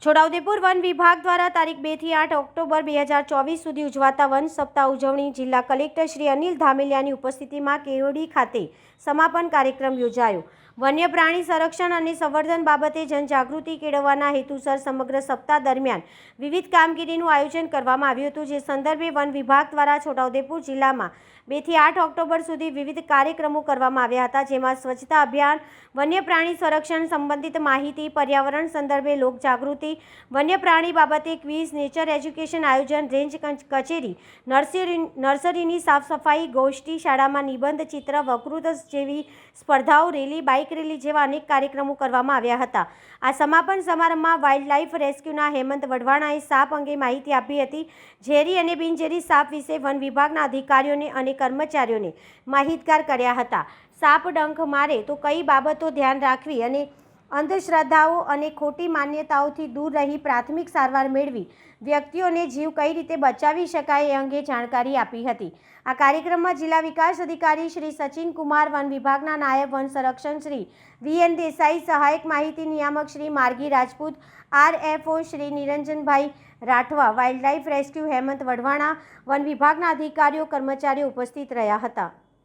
Chhota Udepur one વિભાગ દ્વારા તારીખ 2 થી 8 ઓક્ટોબર 2024 સુધી ઉજવાતા વન સપ્તાહ ઉજવણી જિલ્લા કલેક્ટર શ્રી અનિલ ધામેલિયાની ઉપસ્થિતિમાં કેવડી ખાતે સમાપન કાર્યક્રમ યોજાયો। વન્ય પ્રાણી સંરક્ષણ અને સંવર્ધન બાબતે જનજાગૃતિ કેળવવાના હેતુસર સમગ્ર સપ્તાહ દરમિયાન વિવિધ કામગીરીનું આયોજન કરવામાં આવ્યું હતું, જે સંદર્ભે વન વિભાગ દ્વારા છોટાઉદેપુર જિલ્લામાં 2 થી 8 ઓક્ટોબર સુધી વિવિધ કાર્યક્રમો કરવામાં આવ્યા હતા, જેમાં સ્વચ્છતા અભિયાન, વન્ય પ્રાણી સંરક્ષણ સંબંધિત માહિતી, પર્યાવરણ સંદર્ભે લોકજાગૃતિ, વન્ય પ્રાણી બાબતે ક્વિઝ, નેચર એજ્યુકેશન આયોજન, રેન્જ કચેરી, નર્સરીની સાફ સફાઈ, ગોષ્ઠી, શાળામાં નિબંધ, ચિત્ર, વકૃત્વ જેવી સ્પર્ધાઓ, રેલી, બાઇક રેલી જેવા અનેક કાર્યક્રમો કરવામાં આવ્યા હતા। આ સમાપન સમારંભમાં વાઇલ્ડ લાઇફ રેસ્ક્યુના હેમંત વઢવાણાએ સાપ અંગે માહિતી આપી હતી। ઝેરી અને બિનઝેરી સાપ વિશે વન વિભાગના અધિકારીઓને અને કર્મચારીઓને માહિતગાર કર્યા હતા। સાપ ડંખ મારે તો કઈ બાબતો ધ્યાન રાખવી અને અંધશ્રદ્ધાઓ અને ખોટી માન્યતાઓથી દૂર રહી પ્રાથમિક સારવાર મેળવી વ્યક્તિઓને જીવ કઈ રીતે બચાવી શકાય એ અંગે જાણકારી આપી હતી। આ કાર્યક્રમમાં જિલ્લા વિકાસ અધિકારી શ્રી સચિન કુમાર, વન વિભાગના નાયબ વન સંરક્ષક શ્રી વી.એન. દેસાઈ, સહાયક માહિતી નિયામક Shri Margi Rajput, RFO Shri Niranjanbhai Rathwa, wildlife rescue Hemant Vadhvana, વન વિભાગના અધિકારીઓ, કર્મચારીઓ ઉપસ્થિત રહ્યા હતા।